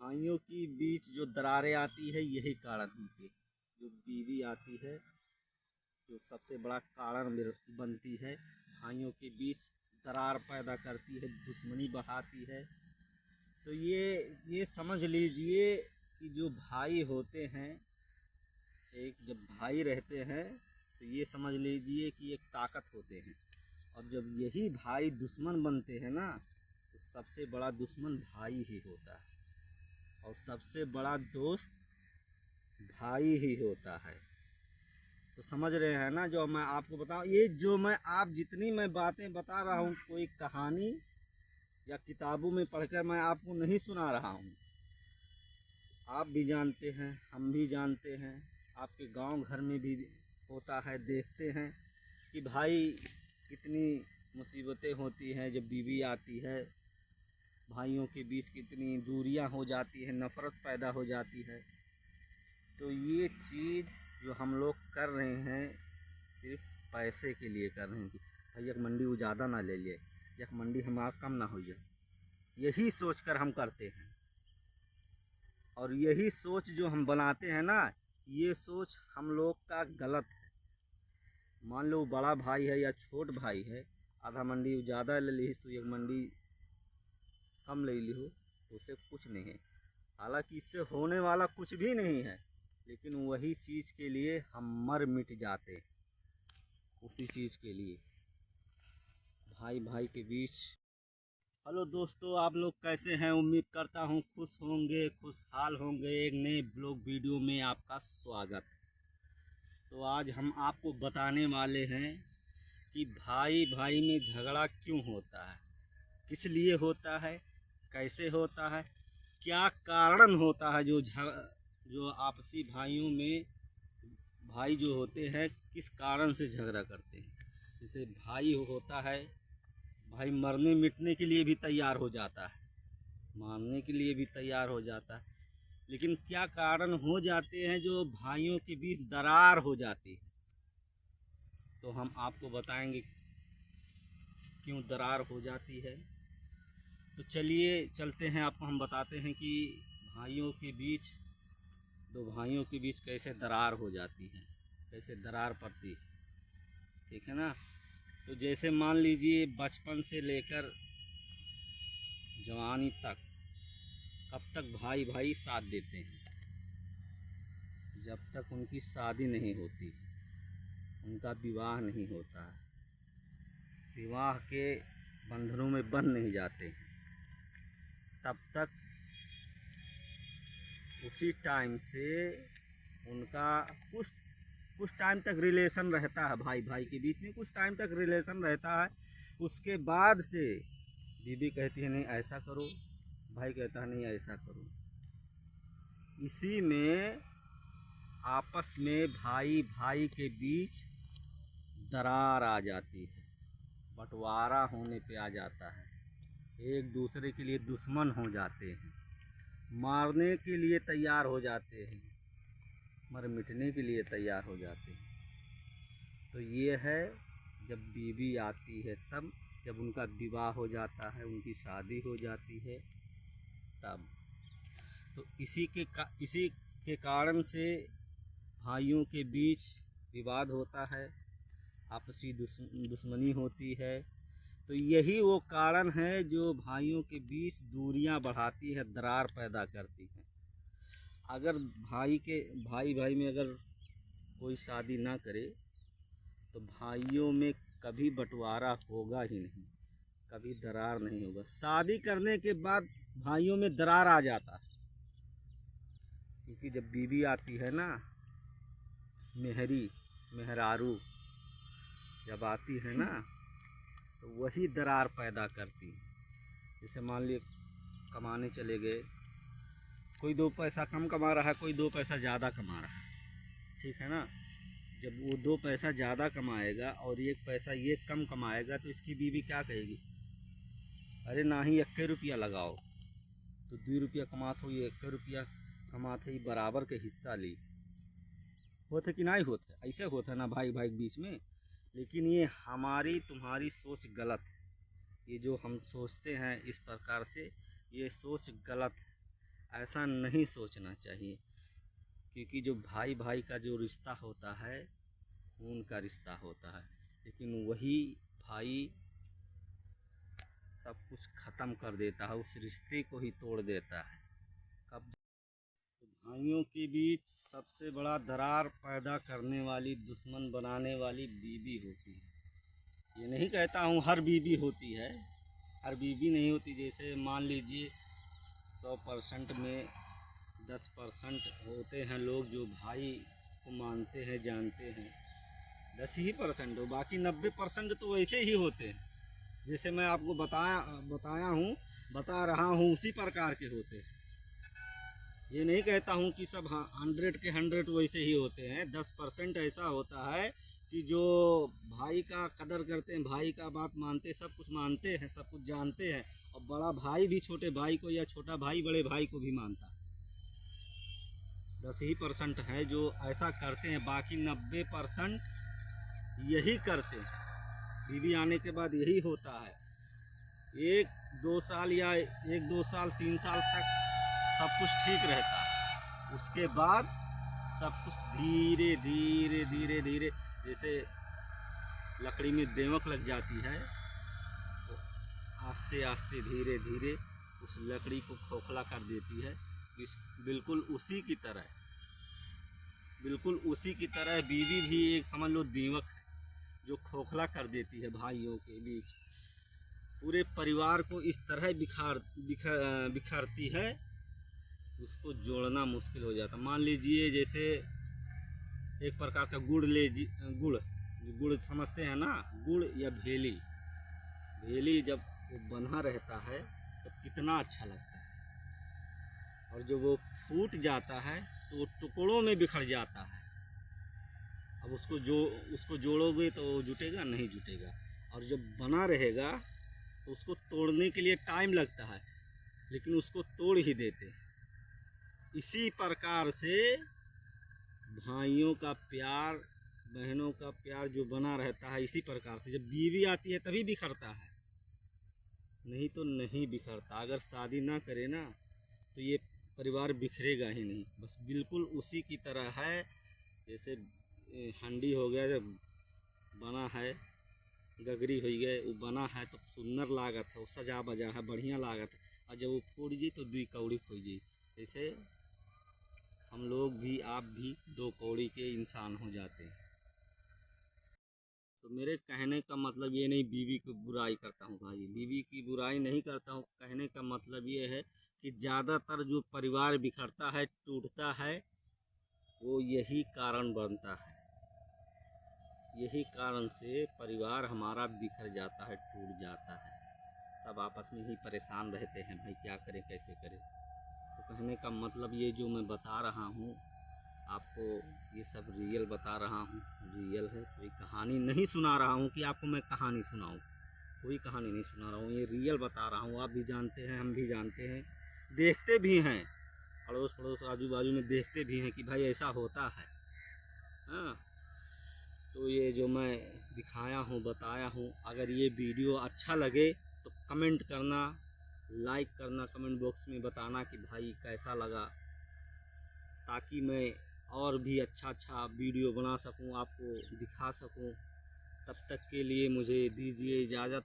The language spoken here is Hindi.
भाइयों की बीच जो दरारें आती है यही कारण होती है। जो बीवी आती है जो सबसे बड़ा कारण बनती है, भाइयों के बीच दरार पैदा करती है, दुश्मनी बढ़ाती है। तो ये समझ लीजिए कि जो भाई होते हैं, एक जब भाई रहते हैं तो ये समझ लीजिए कि एक ताकत होते हैं। और जब यही भाई दुश्मन बनते हैं ना, तो सबसे बड़ा दुश्मन भाई ही होता है और सबसे बड़ा दोस्त भाई ही होता है। तो समझ रहे हैं ना। जो मैं आपको बताऊं, ये जो मैं आप जितनी मैं बातें बता रहा हूँ, कोई कहानी या किताबों में पढ़कर मैं आपको नहीं सुना रहा हूँ। आप भी जानते हैं, हम भी जानते हैं, आपके गांव घर में भी होता है, देखते हैं कि भाई कितनी मुसीबतें होती हैं जब बीवी आती है। भाइयों के बीच कितनी दूरियां हो जाती हैं, नफ़रत पैदा हो जाती है। तो ये चीज़ जो हम लोग कर रहे हैं सिर्फ पैसे के लिए कर रहे हैं कि भाई एक मंडी वो ज़्यादा ना ले लिए, एक मंडी हमारा कम ना हो जाए, यही सोच कर हम करते हैं। और यही सोच जो हम बनाते हैं ना, ये सोच हम लोग का गलत है। मान लो बड़ा भाई है या छोट भाई है, आधा मंडी ज़्यादा ले ली तो एक मंडी कम ले ली हो तो उसे कुछ नहीं है। हालांकि इससे होने वाला कुछ भी नहीं है, लेकिन वही चीज़ के लिए हम मर मिट जाते, उसी चीज़ के लिए भाई भाई के बीच। हेलो दोस्तों, आप लोग कैसे हैं? उम्मीद करता हूं खुश होंगे, खुशहाल होंगे। एक नए ब्लॉग वीडियो में आपका स्वागत। तो आज हम आपको बताने वाले हैं कि भाई भाई में झगड़ा क्यों होता है, किस लिए होता है, कैसे होता है, क्या कारण होता है जो आपसी भाइयों में भाई जो होते हैं किस कारण से झगड़ा करते हैं। जैसे भाई होता है, भाई मरने मिटने के लिए भी तैयार हो जाता है, मारने के लिए भी तैयार हो जाता है, लेकिन क्या कारण हो जाते हैं जो भाइयों के बीच दरार हो जाती है। तो हम आपको बताएंगे क्यों दरार हो जाती है। तो चलिए चलते हैं, आपको हम बताते हैं कि भाइयों के बीच, दो भाइयों के बीच कैसे दरार हो जाती है, कैसे दरार पड़ती है। ठीक है ना। तो जैसे मान लीजिए बचपन से लेकर जवानी तक कब तक भाई भाई साथ देते हैं, जब तक उनकी शादी नहीं होती, उनका विवाह नहीं होता है, विवाह के बंधनों में बंध नहीं जाते हैं, तब तक उसी टाइम से उनका कुछ कुछ टाइम तक रिलेशन रहता है, भाई भाई के बीच में कुछ टाइम तक रिलेशन रहता है। उसके बाद से बीवी कहती है नहीं ऐसा करो, भाई कहता है नहीं ऐसा करो। इसी में आपस में भाई भाई के बीच दरार आ जाती है, बंटवारा होने पे आ जाता है, एक दूसरे के लिए दुश्मन हो जाते हैं, मारने के लिए तैयार हो जाते हैं, मर मिटने के लिए तैयार हो जाते हैं। तो ये है जब बीवी आती है तब, जब उनका विवाह हो जाता है, उनकी शादी हो जाती है तब। तो इसी के कारण से भाइयों के बीच विवाद होता है, आपसी दुश्मनी होती है। तो यही वो कारण है जो भाइयों के बीच दूरियां बढ़ाती है, दरार पैदा करती है। अगर भाई भाई में अगर कोई शादी ना करे तो भाइयों में कभी बंटवारा होगा ही नहीं, कभी दरार नहीं होगा। शादी करने के बाद भाइयों में दरार आ जाता है, क्योंकि जब बीवी आती है ना, मेहरारू जब आती है ना, तो वही दरार पैदा करती है। जैसे मान लिए कमाने चले गए, कोई दो पैसा कम कमा रहा है, कोई दो पैसा ज़्यादा कमा रहा है, ठीक है ना। जब वो दो पैसा ज़्यादा कमाएगा और एक पैसा ये कम कमाएगा, तो इसकी बीवी क्या कहेगी, अरे ना ही 1 रुपया लगाओ, तो 2 रुपया कमात हो, ये 1 रुपया कमाते ही बराबर के हिस्सा ली। होते कि नहीं होते, ऐसे होता है ना भाई भाई के बीच में। लेकिन ये हमारी तुम्हारी सोच गलत है, ये जो हम सोचते हैं इस प्रकार से, ये सोच गलत है। ऐसा नहीं सोचना चाहिए, क्योंकि जो भाई भाई का जो रिश्ता होता है खून का रिश्ता होता है, लेकिन वही भाई सब कुछ ख़त्म कर देता है, उस रिश्ते को ही तोड़ देता है। कब तो भाइयों के बीच सबसे बड़ा दरार पैदा करने वाली, दुश्मन बनाने वाली बीवी होती है। ये नहीं कहता हूँ हर बीवी होती है, हर बीवी नहीं होती। जैसे मान लीजिए 100% में 10% होते हैं लोग जो भाई को मानते हैं, जानते हैं, 10% हो, बाकी 90% तो वैसे ही होते हैं। जैसे मैं आपको बता रहा हूँ उसी प्रकार के होते हैं। ये नहीं कहता हूँ कि सब 100 के 100 वैसे ही होते हैं। 10% ऐसा होता है कि जो भाई का कदर करते हैं, भाई का बात मानते, सब कुछ मानते हैं, सब कुछ जानते हैं, और बड़ा भाई भी छोटे भाई को, या छोटा भाई बड़े भाई को भी मानता है। 10% है जो ऐसा करते हैं, बाकी 90% यही करते हैं। बीवी आने के बाद यही होता है। 1-2 साल या 1-2 साल 3 साल तक सब कुछ ठीक रहता है, उसके बाद सब कुछ धीरे धीरे धीरे धीरे, जैसे लकड़ी में देवक लग जाती है, तो आस्ते आस्ते धीरे धीरे उस लकड़ी को खोखला कर देती है। बिल्कुल उसी की तरह, बिल्कुल उसी की तरह बीवी भी एक समझ लो दीमक है, जो खोखला कर देती है भाइयों के बीच। पूरे परिवार को इस तरह बिखारती है, उसको जोड़ना मुश्किल हो जाता। मान लीजिए जैसे एक प्रकार का गुड़ गुड़ समझते हैं ना, गुड़ या भेली। भेली जब वो बना रहता है तो कितना अच्छा लगता है, और जब वो फूट जाता है तो वो टुकड़ों में बिखर जाता है। अब उसको जोड़ोगे तो जुटेगा नहीं, जुटेगा। और जब बना रहेगा तो उसको तोड़ने के लिए टाइम लगता है, लेकिन उसको तोड़ ही देते हैं। इसी प्रकार से भाइयों का प्यार, बहनों का प्यार जो बना रहता है, इसी प्रकार से जब बीवी आती है तभी बिखरता है, नहीं तो नहीं बिखरता। अगर शादी ना करे ना तो ये परिवार बिखरेगा ही नहीं। बस बिल्कुल उसी की तरह है, जैसे हंडी हो गया, जब बना है, गगरी हो गए, वो बना है तो सुंदर लागत है, वो सजा बजा है, बढ़िया लागत है, और जब वो फूट जाए तो 2 कौड़ी फूट जाए। जैसे हम लोग भी, आप भी 2 कौड़ी के इंसान हो जाते हैं। तो मेरे कहने का मतलब ये नहीं बीवी की बुराई करता हूँ भाई, बीवी की बुराई नहीं करता हूँ। कहने का मतलब ये है कि ज़्यादातर जो परिवार बिखरता है, टूटता है, वो यही कारण बनता है। यही कारण से परिवार हमारा बिखर जाता है, टूट जाता है। सब आपस में ही परेशान रहते हैं, भाई क्या करें, कैसे करें। तो कहने का मतलब ये जो मैं बता रहा हूँ आपको, ये सब रियल बता रहा हूँ, रियल है। कोई कहानी नहीं सुना रहा हूँ कि आपको मैं कहानी सुनाऊँ, कोई कहानी नहीं सुना रहा हूँ, ये रियल बता रहा हूँ। आप भी जानते हैं, हम भी जानते हैं, देखते भी हैं, अड़ोस पड़ोस आजू बाजू में देखते भी हैं कि भाई ऐसा होता है। हाँ, तो ये जो मैं दिखाया हूँ, बताया हूँ, अगर ये वीडियो अच्छा लगे तो कमेंट करना, लाइक करना, कमेंट बॉक्स में बताना कि भाई कैसा लगा, ताकि मैं और भी अच्छा वीडियो बना सकूं, आपको दिखा सकूं। तब तक के लिए मुझे दीजिए इजाज़त।